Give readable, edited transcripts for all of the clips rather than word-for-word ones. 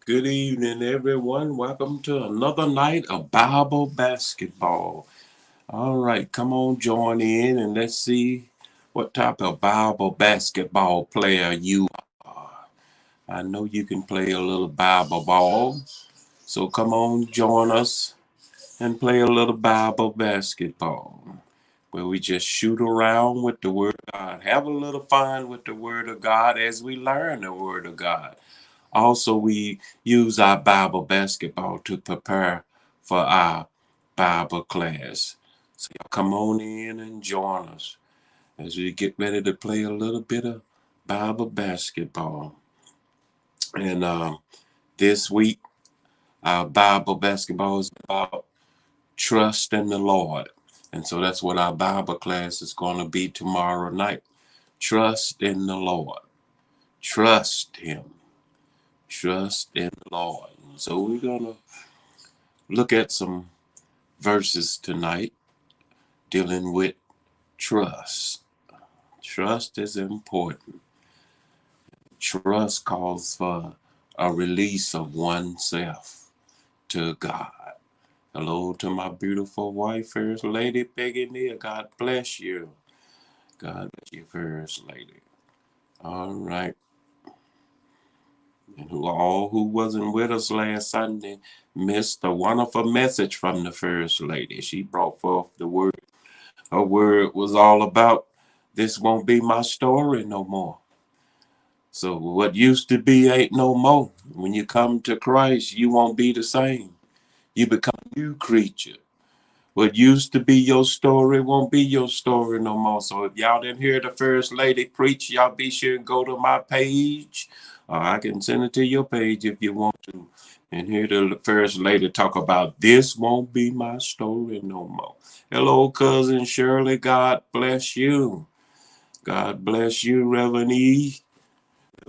Good evening, everyone. Welcome to another night of Bible basketball. All right, come on, join in and let's see what type of Bible basketball player you are. I know you can play a little Bible ball, so come on, join us and play a little Bible basketball where we just shoot around with the Word of God. Have a little fun with the Word of God as we learn the Word of God. Also, we use our Bible basketball to prepare for our Bible class. So y'all come on in and join us as we get ready to play a little bit of Bible basketball. And this week, our Bible basketball is about trust in the Lord. And so that's what our Bible class is going to be tomorrow night. Trust in the Lord. Trust Him. Trust in the Lord. So we're going to look at some verses tonight dealing with trust. Trust is important. Trust calls for a release of oneself to God. Hello to my beautiful wife, First Lady Peggy Neal. God bless you. God bless you, First Lady. All right. And all who wasn't with us last Sunday missed a wonderful message from the First Lady. She brought forth the word. Her word was all about this won't be my story no more. So what used to be ain't no more. When you come to Christ, you won't be the same. You become a new creature. What used to be your story won't be your story no more. So if y'all didn't hear the First Lady preach, y'all be sure and go to my page. I can send it to your page if you want to. And hear the First Lady talk about this won't be my story no more. Hello, cousin Shirley. God bless you. God bless you, Reverend E.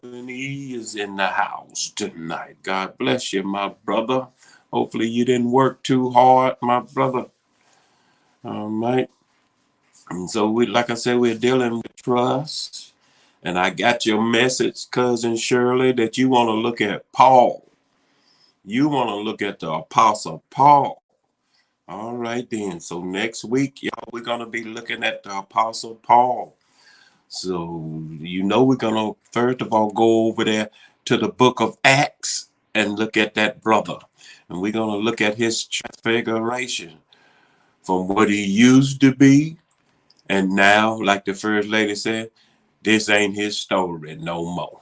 Reverend E is in the house tonight. God bless you, my brother. Hopefully you didn't work too hard, my brother. All right. And so we, like I said, we're dealing with trust. And I got your message, cousin Shirley, that you want to look at Paul. You want to look at the Apostle Paul. All right then. So next week, y'all, we're gonna be looking at the Apostle Paul. So we're gonna first of all go over there to the book of Acts and look at that brother. And we're gonna look at his transfiguration from what he used to be. And now, like the first lady said, this ain't his story no more.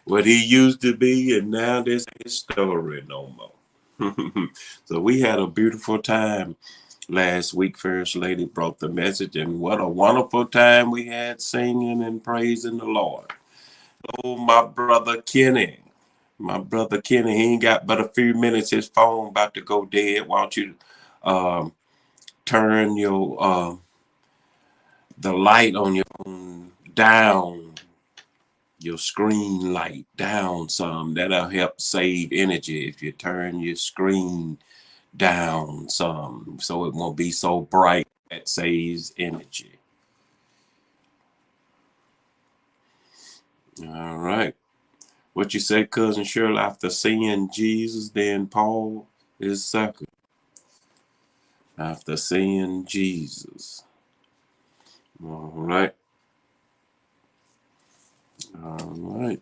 What he used to be, and now this ain't his story no more. So we had a beautiful time last week. First Lady brought the message, and what a wonderful time we had singing and praising the Lord. Oh, my brother Kenny. My brother Kenny, he ain't got but a few minutes. His phone about to go dead. Why don't you turn your the light on your phone down, your screen light down some. That'll help save energy if you turn your screen down some so it won't be so bright. That saves energy. All right. What you say, cousin Shirley? After seeing Jesus, then Paul is second. After seeing Jesus. All right. All right.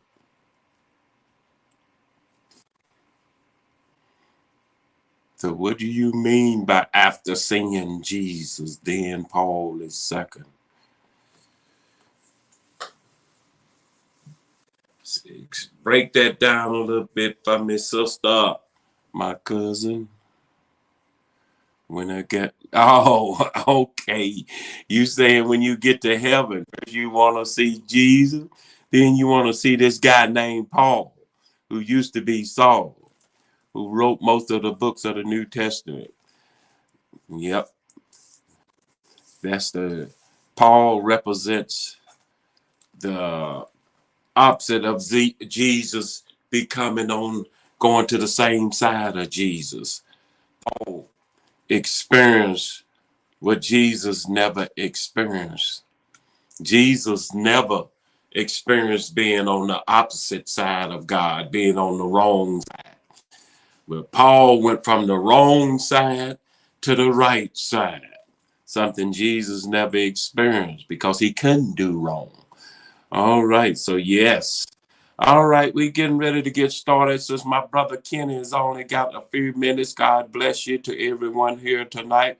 So what do you mean by after seeing Jesus, then Paul is second? Break that down a little bit for me, sister. My cousin. When I get, oh, okay. You saying when you get to heaven, you want to see Jesus, then you want to see this guy named Paul, who used to be Saul, who wrote most of the books of the New Testament. Yep, that's the Paul represents the opposite of Jesus becoming on going to the same side of Jesus. Paul experienced what Jesus never experienced. Jesus never experienced being on the opposite side of God, being on the wrong side. But Paul went from the wrong side to the right side, something Jesus never experienced because he couldn't do wrong. All right, so yes. All right, we getting ready to get started. Since my brother Kenny has only got a few minutes, God bless you to everyone here tonight.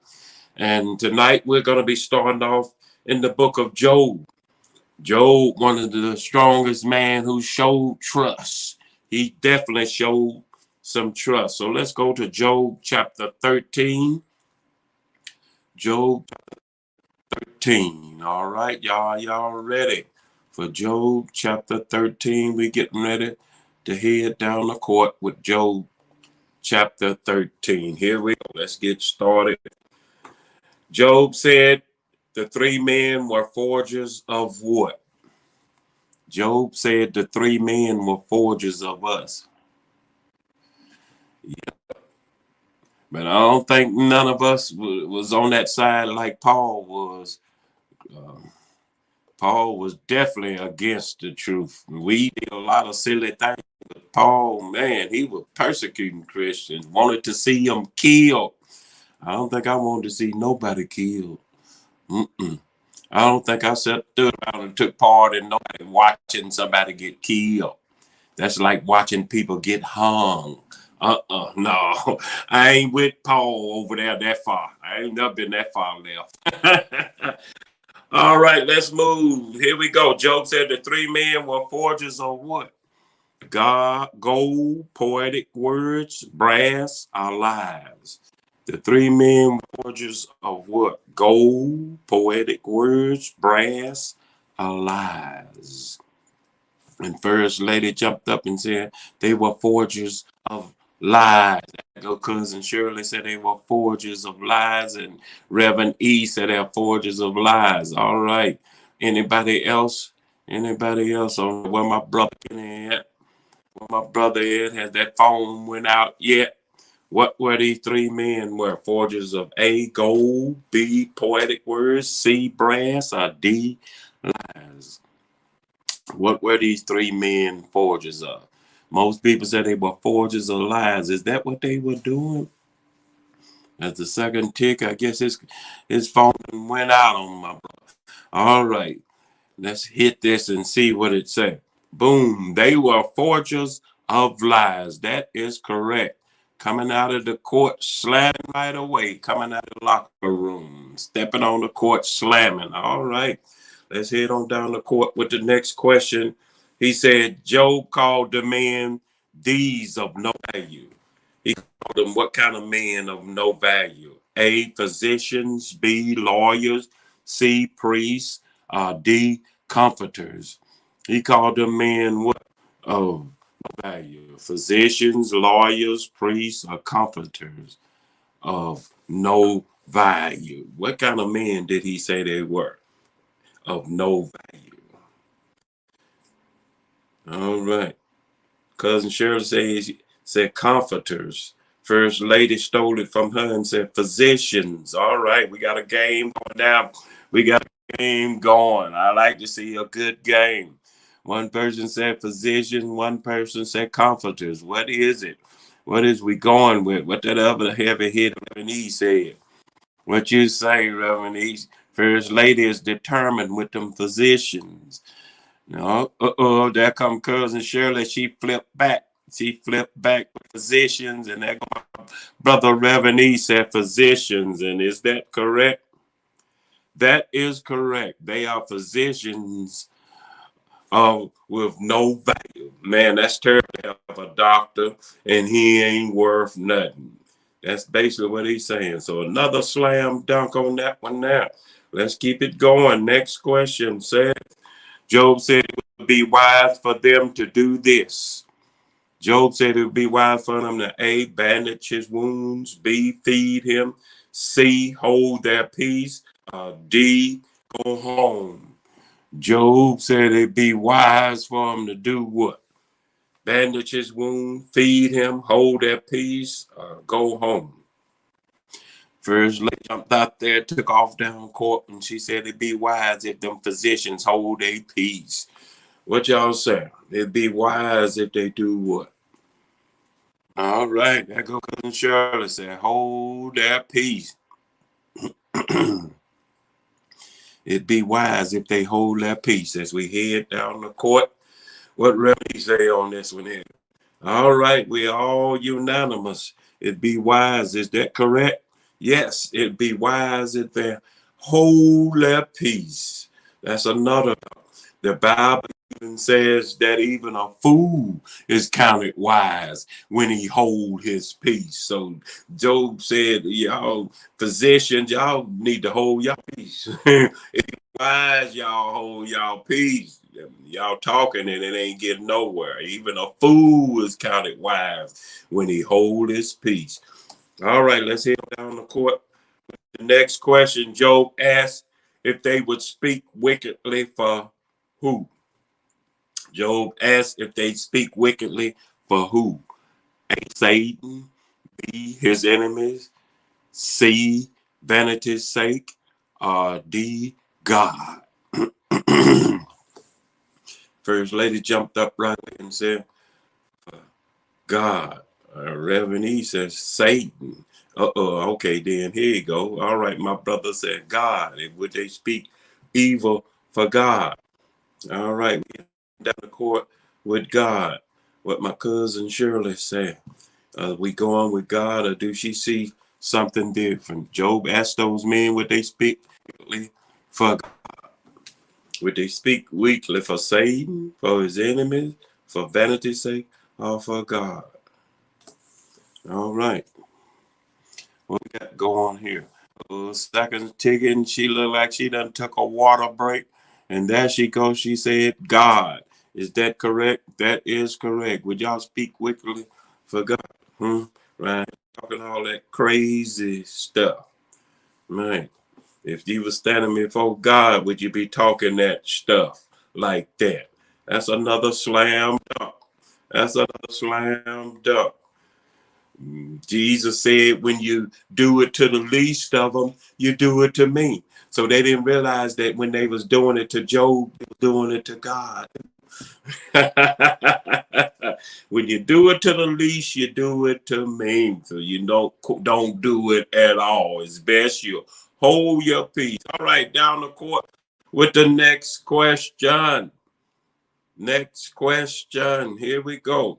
And tonight we're going to be starting off in the book of Job. Job, one of the strongest man who showed trust. He definitely showed some trust. So let's go to Job chapter 13. Job 13. All right, y'all ready for Job chapter 13? We getting ready to head down the court with Job chapter 13. Here we go. Let's get started. Job said the three men were forgers of what? Job said the three men were forgers of us. Yeah. But I don't think none of us was on that side like Paul was. Paul was definitely against the truth. We did a lot of silly things. But Paul, man, he was persecuting Christians, wanted to see them killed. I don't think I wanted to see nobody killed. Mm-mm. I don't think I stood around and took part in nobody watching somebody get killed. That's like watching people get hung. No. I ain't with Paul over there that far. I ain't never been that far left. All right, let's move. Here we go. Job said the three men were forgers of what? God, gold, poetic words, brass, our lives. The three men were forgers of what? Gold, poetic words, brass, our lives. And First Lady jumped up and said they were forgers of lies. Cousin Shirley said they were forgers of lies, and Reverend E said they're forgers of lies. All right. Anybody else? Anybody else on where my brother at? Where my brother at? Has that phone went out yet? What were these three men? Were forgers of A, gold, B, poetic words, C, brass, or D, lies? What were these three men forgers of? Most people said they were forgers of lies. Is that what they were doing? As the second tick, I guess his phone went out on my brother. All right, let's hit this and see what it said. Boom, they were forgers of lies. That is correct. Coming out of the court, slamming right away. Coming out of the locker room, stepping on the court, slamming. All right, let's head on down the court with the next question. He said, Job called the men these of no value. He called them what kind of men of no value? A, physicians, B, lawyers, C, priests, D, comforters. He called them men what of no value? Physicians, lawyers, priests, or comforters of no value. What kind of men did he say they were? Of no value. All right. Cousin Cheryl said comforters. First Lady stole it from her and said physicians. All right, we got a game going now. We got a game going. I like to see a good game. One person said physicians, one person said comforters. What is it? What is we going with? What that other heavy hit Reverend E said? What you say, Reverend E? First Lady is determined with them physicians. No, there come cousin Shirley. She flipped back. She flipped back with physicians, and that brother Reverend E said physicians. And is that correct? That is correct. They are physicians with no value. Man, that's terrible to have a doctor, and he ain't worth nothing. That's basically what he's saying. So another slam dunk on that one now. Let's keep it going. Next question says, Job said it would be wise for them to do this. Job said it would be wise for them to A, bandage his wounds, B, feed him, C, hold their peace, D, go home. Job said it'd be wise for them to do what? Bandage his wound, feed him, hold their peace, go home. First lady jumped out there, took off down court, and she said it'd be wise if them physicians hold their peace. What y'all say? It'd be wise if they do what? All right, there go Cousin Shirley said, hold their peace. It'd be wise if they hold their peace as we head down the court. What Reverend say on this one here? All right, we're all unanimous. It'd be wise. Is that correct? Yes, it'd be wise if they hold their peace. That's another. The Bible even says that even a fool is counted wise when he hold his peace. So Job said, y'all physicians, y'all need to hold your peace. It's wise y'all hold y'all peace. Y'all talking and it ain't getting nowhere. Even a fool is counted wise when he hold his peace. All right, let's head down the court. The next question, Job asked if they would speak wickedly for who? Job asked if they speak wickedly for who? A, Satan, B, his enemies, C, vanity's sake, or D, God. First lady jumped up right and said, God. Reverend E says, Satan. Okay, then here you go. All right, my brother said, God. Would they speak evil for God? All right, we down the court with God. What my cousin Shirley said. We go on with God, or do she see something different? Job asked those men, would they speak weakly for God? Would they speak weakly for Satan, for his enemies, for vanity's sake, or for God? All right. What we got going here? Seconds ticking. She looked like she done took a water break. And there she goes. She said, God. Is that correct? That is correct. Would y'all speak wickedly for God? Right. Talking all that crazy stuff. Man, if you were standing before God, would you be talking that stuff like that? That's another slam dunk. That's another slam dunk. Jesus said, when you do it to the least of them, you do it to me. So they didn't realize that when they was doing it to Job, they were doing it to God. When you do it to the least, you do it to me. So you don't do it at all. It's best you hold your peace. All right, down the court with the next question. Next question. Here we go.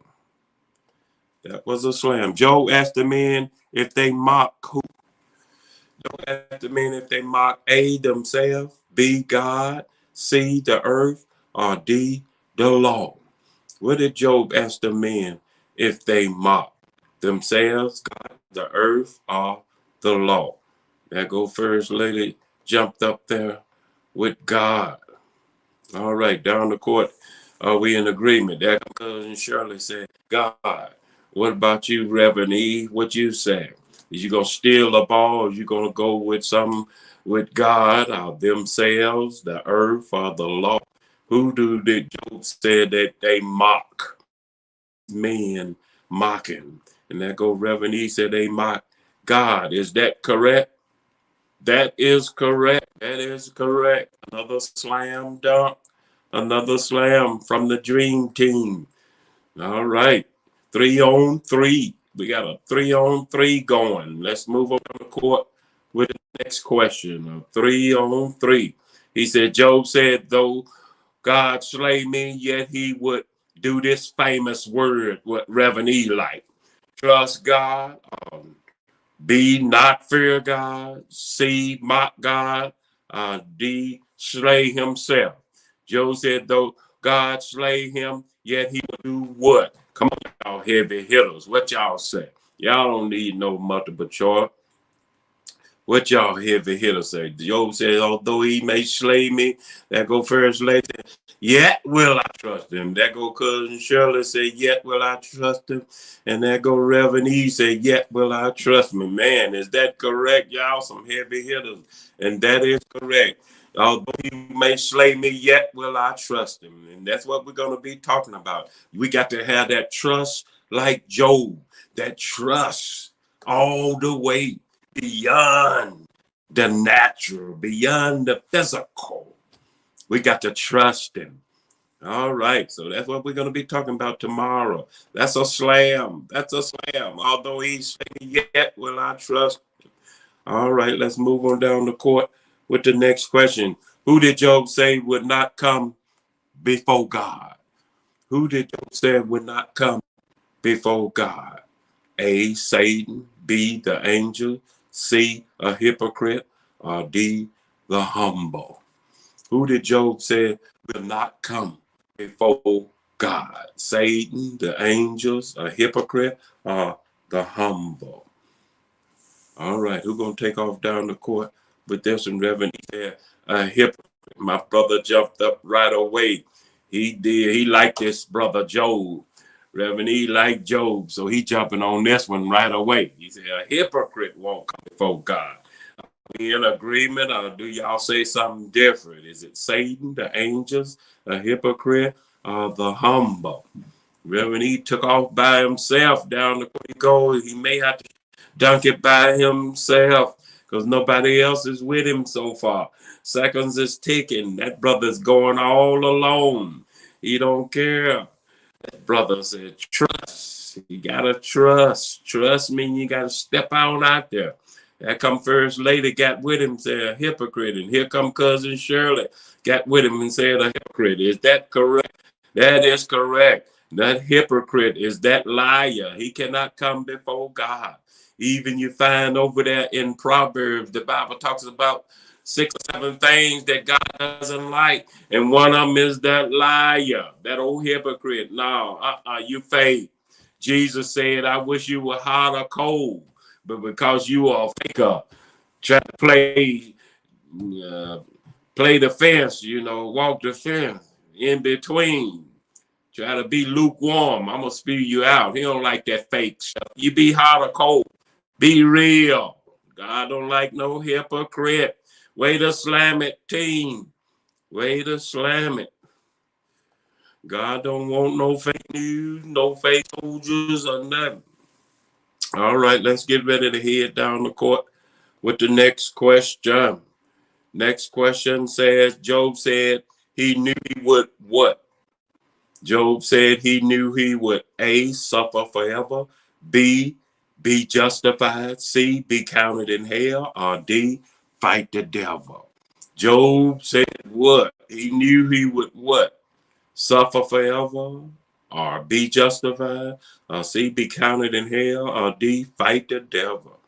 That was a slam. Job asked the men if they mock who? Job asked the men if they mock A, themselves, B, God, C, the earth, or D, the law. What did Job ask the men if they mock? Themselves, God, the earth, or the law? That go first lady jumped up there with God. All right, down the court. Are we in agreement? That cousin Shirley said, God. What about you, Reverend E? What you say? Is you gonna steal the ball? Or you gonna go with something with God or themselves, the earth, or the law? Who do the Job said that they mock? Men mocking. And that go Reverend E said they mock God. Is that correct? That is correct. That is correct. Another slam dunk. Another slam from the dream team. All right. 3-on-3. We got a 3-on-3 going. Let's move on the court with the next question. A 3-on-3. He said, Job said, though God slay me, yet he would do this famous word, what Reverend E like. Trust God. B, not fear God. C, mock God. D, slay himself. Job said, though God slay him, yet he will do what? Come on, y'all heavy hitters. What y'all say? Y'all don't need no multiple choice. What y'all heavy hitters say? Job said, although he may slay me, that go first lady, yet will I trust him. That go cousin Shirley say, yet will I trust him. And that go Reverend E say, yet will I trust me. Man, is that correct, y'all? Some heavy hitters. And that is correct. Although he may slay me, yet will I trust him. And that's what we're going to be talking about. We got to have that trust like Job, that trust all the way beyond the natural, beyond the physical. We got to trust him. All right, so that's what we're going to be talking about tomorrow. That's a slam. That's a slam. Although he's saying, yet will I trust. All right, let's move on down the court with the next question. Who did Job say would not come before God? Who did Job say would not come before God? A, Satan. B, the angel. C, a hypocrite. Or D, the humble. Who did Job say will not come before God? Satan, the angels, a hypocrite, or the humble? All right, who's going to take off down the court with this one, Reverend? He said, a hypocrite. My brother jumped up right away. He did. He liked this brother Job. Reverend, he liked Job, so he jumping on this one right away. He said, a hypocrite won't come before God. Are we in agreement, or do y'all say something different? Is it Satan, the angels, a hypocrite, or the humble? Reverend, he took off by himself down the court. He may have to dunk it by himself because nobody else is with him so far. Seconds is ticking. That brother's going all alone. He don't care. That brother said, trust. You gotta trust. Trust means you gotta step out there. That come first lady got with him, said a hypocrite. And here come cousin Shirley, got with him and said a hypocrite. Is that correct? That is correct. That hypocrite is that liar. He cannot come before God. Even you find over there in Proverbs, the Bible talks about 6 or 7 things that God doesn't like. And one of them is that liar, that old hypocrite. No, you fake. Jesus said, I wish you were hot or cold, but because you are a faker, try to play the fence, walk the fence in between. Try to be lukewarm. I'm going to spew you out. He don't like that fake stuff. You be hot or cold. Be real. God don't like no hypocrite. Way to slam it, team. Way to slam it. God don't want no fake news, no fake soldiers or nothing. All right, let's get ready to head down the court with the next question. Next question says, Job said he knew he would what? Job said he knew he would A, suffer forever, B, be justified, C, be counted in hell, or D, fight the devil. Job said what? He knew he would what? Suffer forever, or be justified, or C, be counted in hell, or D, fight the devil.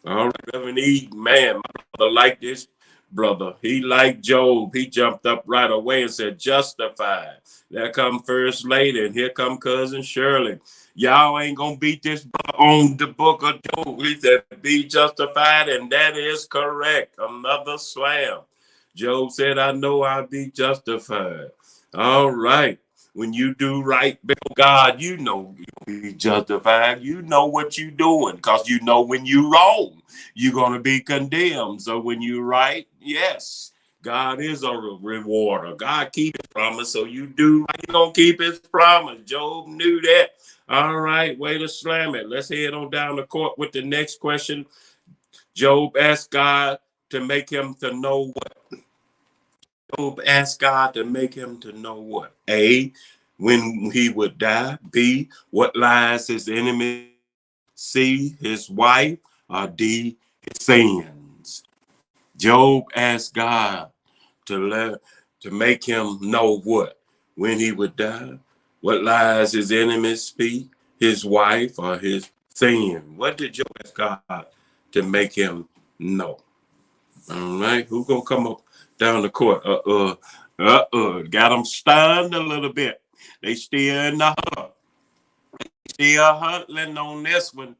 All right, Reverend E, man, my brother like this brother. He liked Job. He jumped up right away and said, justified. There come First Lady, and here come Cousin Shirley. Y'all ain't going to beat this brother on the book of Job. He said, be justified, and that is correct. Another slam. Job said, I know I'll be justified. All right. When you do right before God, you know you'll be justified. You know what you're doing because you know when you wrong, you're going to be condemned. So when you right, yes, God is a rewarder. God keeps his promise. So you do right, he's going to keep his promise. Job knew that. All right, way to slam it. Let's head on down the court with the next question. Job asked God to make him to know what? Job asked God to make him to know what? A, when he would die. B, what lies his enemy. C, his wife. Or D, his sins. Job asked God to make him know what? When he would die. What lies his enemies speak. His wife or his sin. What did Job ask God to make him know? All right, who's gonna come up down the court? Got them stunned a little bit. They still in the huddle. Still huddling on this one.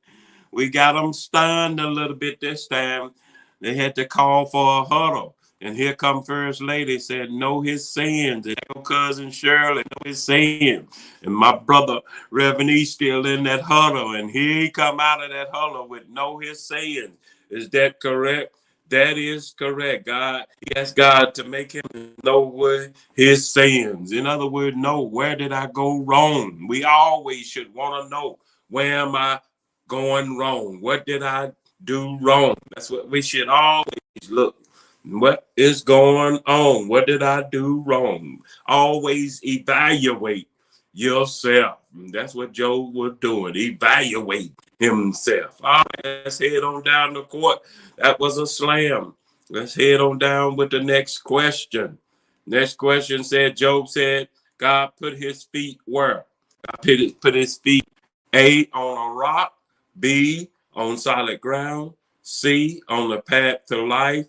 We got them stunned a little bit this time. They had to call for a huddle. And here come First Lady said, know his sins. And your cousin Shirley, know his sins. And my brother, Reverend E, still in that huddle. And here he come out of that huddle with know his sins. Is that correct? That is correct. God, he asked God to make him know what his sins. In other words, know where did I go wrong? We always should want to know, where am I going wrong? What did I do wrong? That's what we should always look What is going on? What did I do wrong? Always evaluate yourself. And that's what Job was doing. Evaluate himself. All right, let's head on down the court. That was a slam. Let's head on down with the next question. Next question said, Job said, God put his feet where? God put his feet A, on a rock, B, on solid ground, C, on the path to life,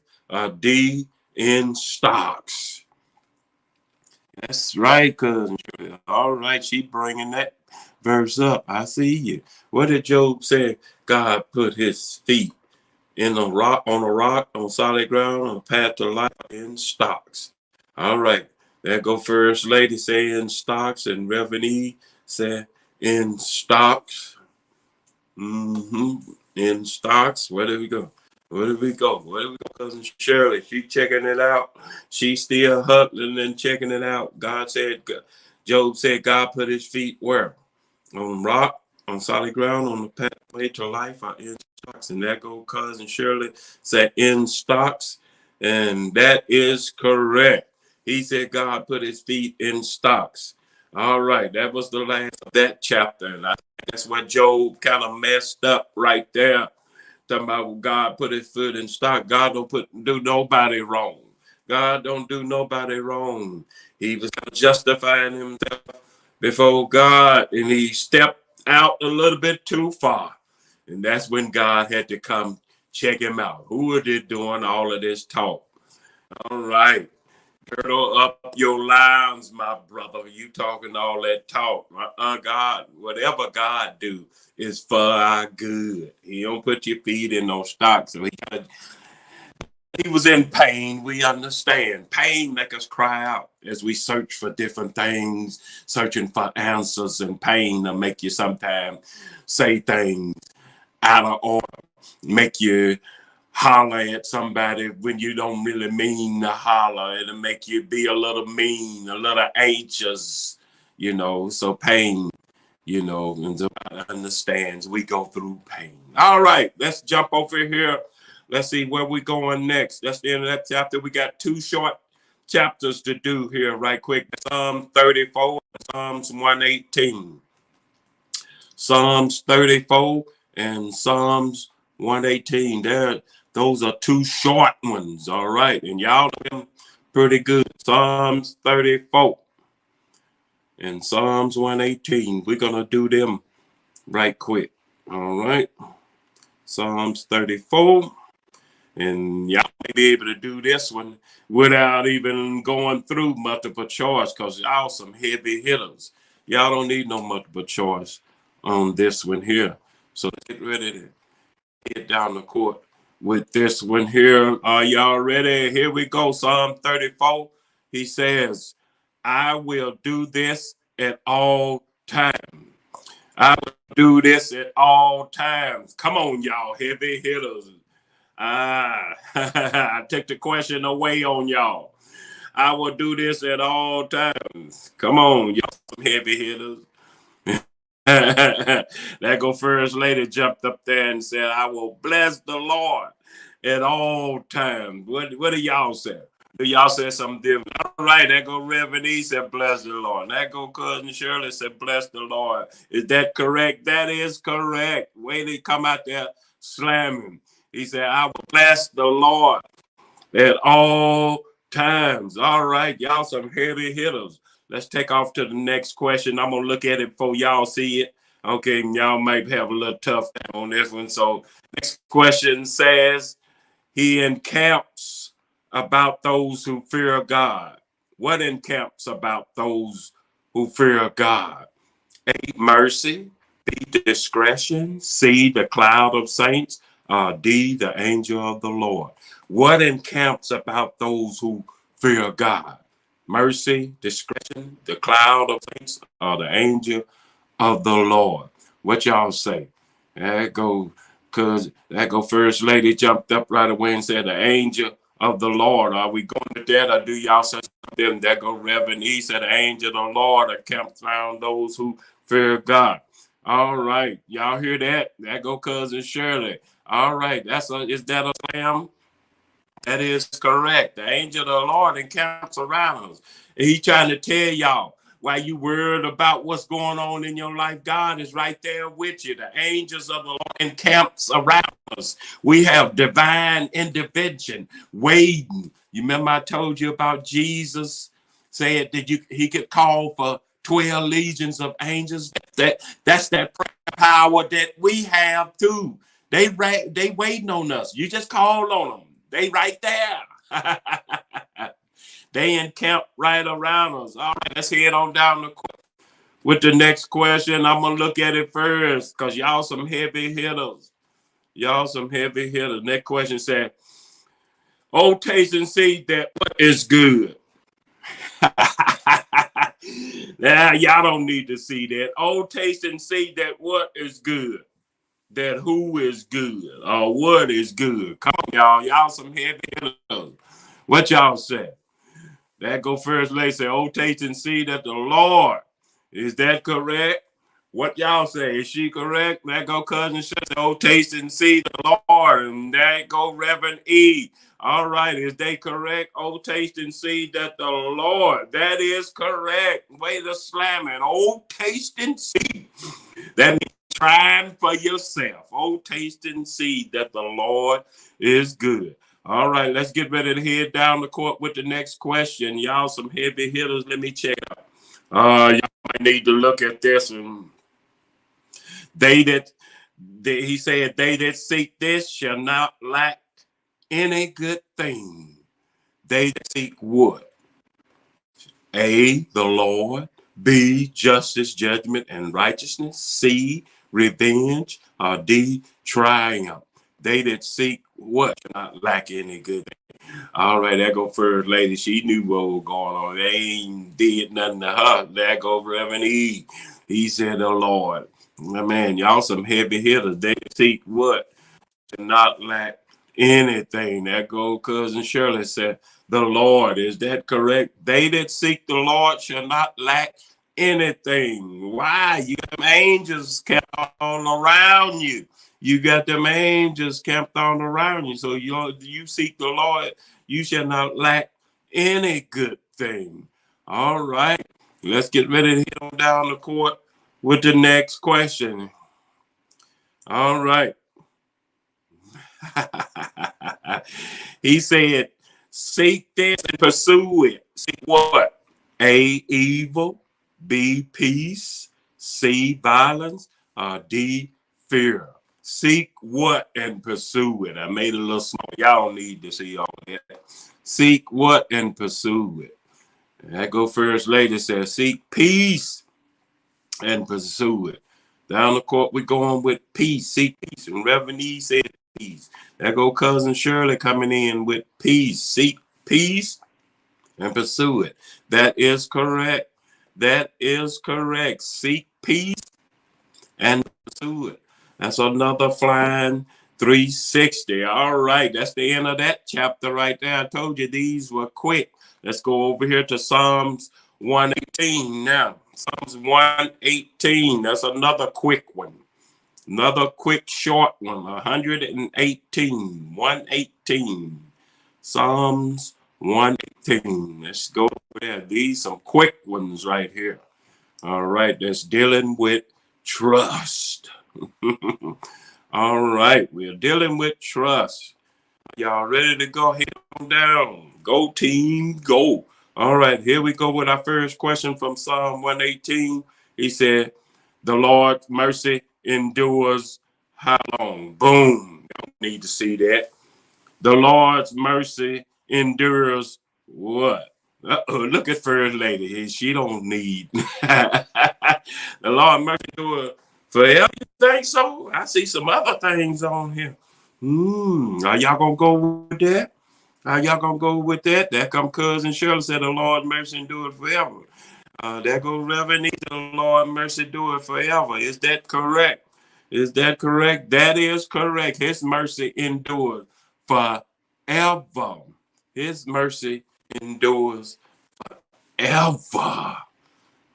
D, in stocks. That's right, cousin. All right, she bringing that verse up. I see you. What did Job say? God put his feet in a rock, on solid ground, on a path to life, in stocks. All right, there go first lady saying stocks, and Reverend E said in stocks. In stocks. Where did we go? Where did we go? Where did we go? Cousin Shirley, she checking it out. She still hustling and checking it out. Job said, God put his feet where? On rock, on solid ground, on the pathway to life, or in stocks. And that go cousin Shirley said in stocks. And that is correct. He said God put his feet in stocks. All right, that was the last of that chapter. And I think that's what Job kind of messed up right there. Talking about God put his foot in stock. God don't do nobody wrong. God don't do nobody wrong. He was justifying himself before God, and he stepped out a little bit too far. And that's when God had to come check him out. Who are they doing all of this talk? All right. Girdle up your lines, my brother. You talking all that talk. God, whatever God do is for our good. He don't put your feet in no stock. So he was in pain. We understand. Pain make us cry out as we search for different things, searching for answers, and pain will make you sometimes say things out of order, make you holler at somebody when you don't really mean to holler. It'll make you be a little mean, a little anxious, so pain, and somebody understands we go through pain. All right, let's jump over here. Let's see where we're going next. That's the end of that chapter. We got two short chapters to do here right quick. Psalm 34, Psalms 118. Psalms 34 and Psalms 118. Those are two short ones, all right? And y'all know them pretty good. Psalms 34 and Psalms 118. We're going to do them right quick, all right? Psalms 34. And y'all may be able to do this one without even going through multiple choice because y'all some heavy hitters. Y'all don't need no multiple choice on this one here. So let's get ready to get down the court with this one here. Are y'all ready? Here we go. Psalm 34. He says, I will do this at all times. I will do this at all times. Come on, y'all, heavy hitters. I take the question away on y'all. I will do this at all times. Come on, y'all, some heavy hitters. That go first lady jumped up there and said, I will bless the Lord at all times. What do y'all say? Do y'all say something different? All right, that go Reverend E said, bless the Lord. That go cousin Shirley said, bless the Lord. Is that correct? That is correct. Way to come out there slamming. He said, I will bless the Lord at all times. All right, y'all some heavy hitters. Let's take off to the next question. I'm going to look at it before y'all see it. Okay, y'all might have a little tough time on this one. So next question says, he encamps about those who fear God. What encamps about those who fear God? A, mercy. B, discretion. C, the cloud of saints. D, the angel of the Lord. What encamps about those who fear God? Mercy, discretion, the cloud of saints, or the angel of the Lord. What y'all say? That go first lady jumped up right away and said the angel of the Lord. Are we going to that or do y'all say something? That go Reverend E said the angel of the Lord camps around those who fear God. All right. Y'all hear that? That go cousin Shirley. All right. Is that a slam? That is correct. The angel of the Lord encamps around us. And he's trying to tell y'all, while you worried about what's going on in your life, God is right there with you. The angels of the Lord encamps around us. We have divine intervention waiting. You remember I told you about Jesus said that he could call for 12 legions of angels. That's that power that we have too. They waiting on us. You just call on them. They right there. They encamp right around us. All right, let's head on down with the next question. I'm gonna look at it first because y'all some heavy hitters. Y'all some heavy hitters. Next question said, "Oh, taste and see that what is good." Now y'all don't need to see that. Oh, taste and see that what is good. That who is good or what is good. Come on, y'all. Y'all some heavy hitters. What y'all say? That go first lady say, oh, taste and see that the Lord. Is that correct? What y'all say? Is she correct? That go cousin say, oh, taste and see the Lord. And that go Reverend E. All right, is they correct? Oh, taste and see that the Lord. That is correct. Way to slam it. Oh, taste and see. That means trying for yourself. Oh, taste and see that the Lord is good. All right, let's get ready to head down the court with the next question. Y'all some heavy hitters. Let me check out. Y'all might need to look at this one. He said, they that seek this shall not lack any good thing. They that seek what? A, the Lord. B, justice, judgment, and righteousness. C, revenge. Or D, triumph. They that seek what shall not lack any good thing. All right, that go first lady. She knew what was going on. They ain't did nothing to her. That go Reverend E. He said the Lord. Man, y'all some heavy hitters. They seek what? To not lack anything. That go cousin Shirley said, the Lord. Is that correct? They that seek the Lord shall not lack anything. Why? You got them angels camped on around you. You got them angels camped on around you. So you seek the Lord, you shall not lack any good thing. All right. Let's get ready to hit on down the court with the next question. All right. He said, seek this and pursue it. Seek what? A, evil. B, peace. C, violence. D, fear. Seek what and pursue it. I made it a little small. Y'all don't need to see all that. Seek what and pursue it. And that go first lady says, seek peace and pursue it. Down the court, we're going with peace. Seek peace. And Reverend E said peace. There go cousin Shirley coming in with peace. Seek peace and pursue it. That is correct. That is correct. Seek peace and pursue it. That's another flying 360. All right. That's the end of that chapter right there. I told you these were quick. Let's go over here to Psalms 118 now. Psalms 118. That's another quick one. Another quick short one. 118. 118. Psalms 118. Let's go over there. These some quick ones right here. All right. That's dealing with trust. All right. We're dealing with trust. Y'all ready to go? Head on down. Go team, go. All right, here we go with our first question from Psalm 118. He said, the Lord's mercy endures how long? Boom. Don't need to see that. The Lord's mercy endures what? Look at First Lady. She don't need. The Lord's mercy endures forever. You think so? I see some other things on here. Are y'all gonna go with that? Are y'all gonna go with that? There come cousin Shirley said the Lord mercy endure forever. There go Reverend Nita, the Lord mercy endure forever. Is that correct? Is that correct? That is correct. His mercy endures forever. His mercy endures forever.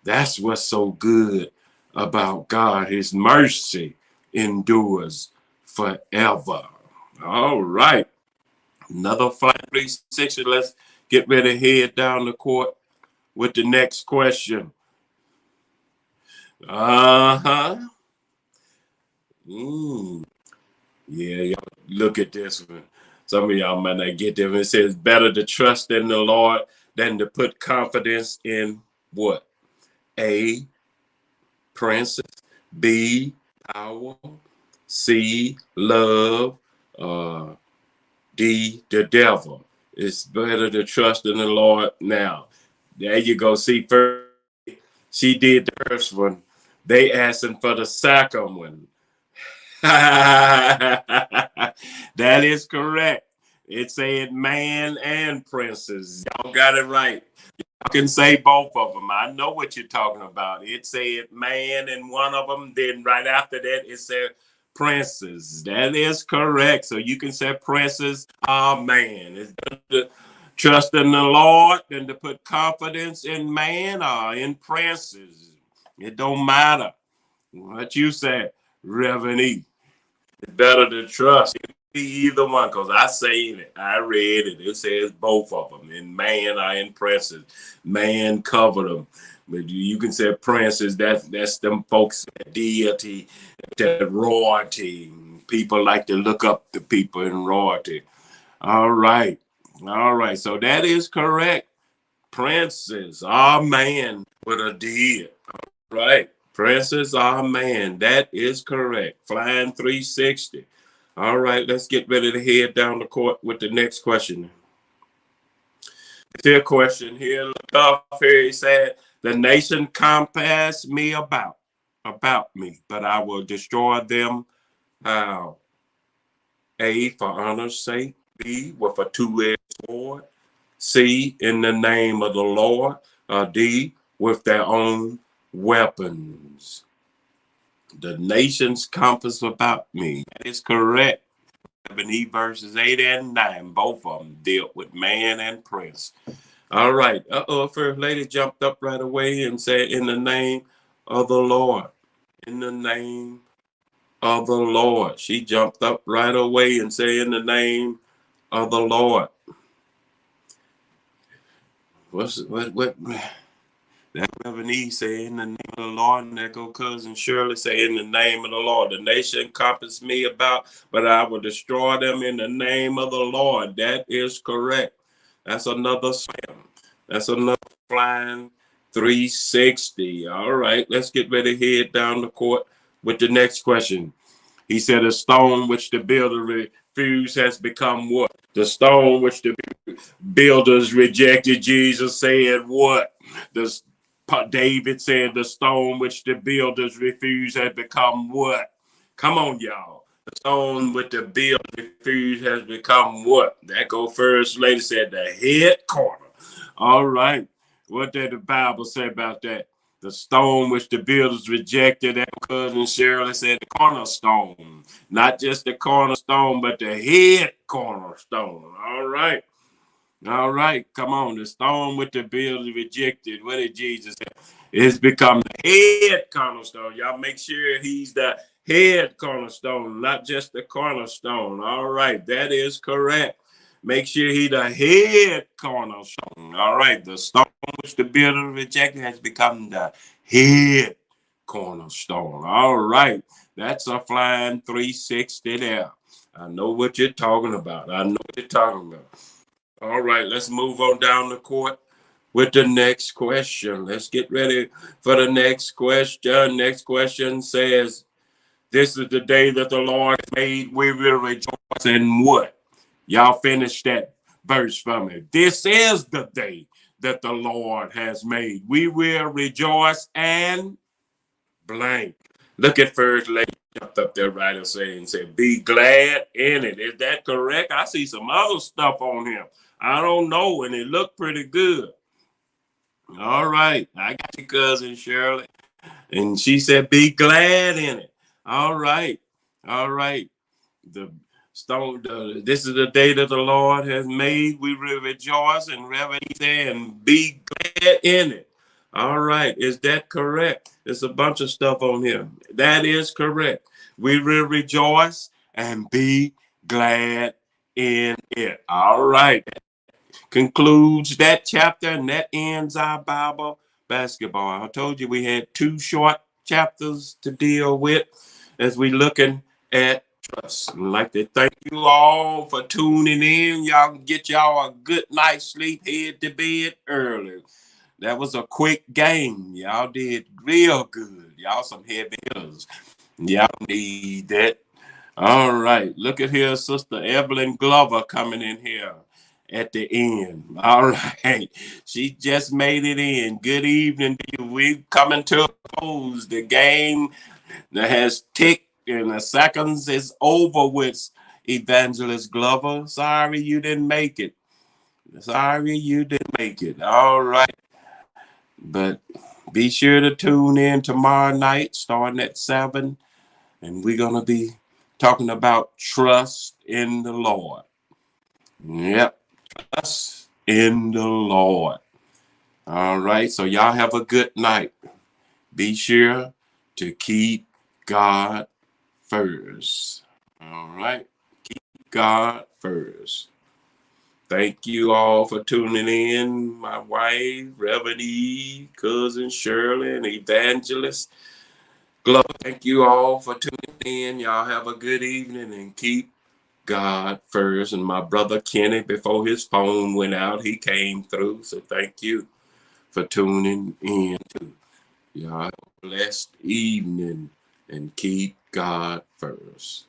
That's what's so good about God. His mercy endures forever. All right. Another flight 360. Let's get ready to head down the court with the next question. Uh-huh. Yeah, y'all look at this one. Some of y'all might not get them. It says better to trust in the Lord than to put confidence in what? A, princess. B, power. C, love. Uh, D, the devil. It's better to trust in the Lord now. There you go. See, first she did the first one. They asking for the second one. That is correct. It said man and princess. Y'all got it right. I can say both of them. I know what you're talking about. It said man in one of them. Then right after that, it said princess. That is correct. So you can say princess or man. It's better to trust in the Lord than to put confidence in man or in princes. It don't matter what you say, Reverend E. It's better to trust. It could be either one, because I seen it. I read it. It says both of them. And man are in princes. Man covered them. But you can say princes, that's them folks, that deity, that royalty. People like to look up to people in royalty. All right. All right. So that is correct. Princes are man with a D. Right. Princes are man. That is correct. Flying 360. All right, let's get ready to head down the court with the next question. Their question here, look off here. He said, the nation compass me about me, but I will destroy them. How? A, for honor's sake. B, with a two-edged sword. C, in the name of the Lord. D, with their own weapons. The nations compass about me. That is correct. Verses 8 and 9, both of them dealt with man and prince. All right. First lady jumped up right away and said, in the name of the Lord. In the name of the Lord. She jumped up right away and said, in the name of the Lord. What? That Reverend E say, in the name of the Lord, and that go cousin Shirley say, in the name of the Lord. The nation compass me about, but I will destroy them in the name of the Lord. That is correct. That's another slam. That's another flying 360. All right, let's get ready to head down the court with the next question. He said, a stone which the builder refused has become what? The stone which the builders rejected, Jesus said what? David said, the stone which the builders refused has become what? Come on, y'all. The stone which the builders refused has become what? That go first lady said, the head corner. All right. What did the Bible say about that? The stone which the builders rejected, that cousin Shirley said, the cornerstone. Not just the cornerstone, but the head cornerstone. All right. All right. Come on. The stone which the builders rejected. What did Jesus say? It's become the head cornerstone. Y'all make sure he's the head cornerstone, not just the cornerstone. All right. That is correct. Make sure he the head cornerstone. All right. The stone which the builder rejected has become the head cornerstone. All right. That's a flying 360 there. I know what you're talking about. I know what you're talking about. All right. Let's move on down the court with the next question. Let's get ready for the next question. Next question says, this is the day that the Lord made. We will rejoice in what? Y'all finish that verse for me. This is the day that the Lord has made. We will rejoice and blank. Look at first lady jumped up there right and said, be glad in it. Is that correct? I see some other stuff on him. I don't know, and it looked pretty good. All right. I got your cousin Shirley. And she said, be glad in it. All right. All right. The stone, this is the day that the Lord has made. We will rejoice and reverence and be glad in it. All right. Is that correct? There's a bunch of stuff on here. That is correct. We will rejoice and be glad in it. All right. Concludes that chapter, and that ends our Bible basketball. I told you we had 2 short chapters to deal with as we looking at trust. I'd like to thank you all for tuning in. Y'all can get y'all a good night's sleep, head to bed early. That was a quick game. Y'all did real good. Y'all some heavy hitters. Y'all need that. All right. Look at here, Sister Evelyn Glover coming in here at the end. All right. She just made it in. Good evening to you. We coming to a close. The game that has ticked and the seconds is over with, Evangelist Glover. Sorry you didn't make it. Sorry you didn't make it. All right. But be sure to tune in tomorrow night starting at 7. And we're going to be talking about trust in the Lord. Yep. Trust in the Lord. All right. So y'all have a good night. Be sure to keep God first. All right. Keep God first. Thank you all for tuning in. My wife, Reverend Eve, cousin Shirley, and Evangelist Glover. Thank you all for tuning in. Y'all have a good evening and keep God first. And my brother Kenny, before his phone went out, he came through. So thank you for tuning in too. Y'all have a blessed evening and keep God first.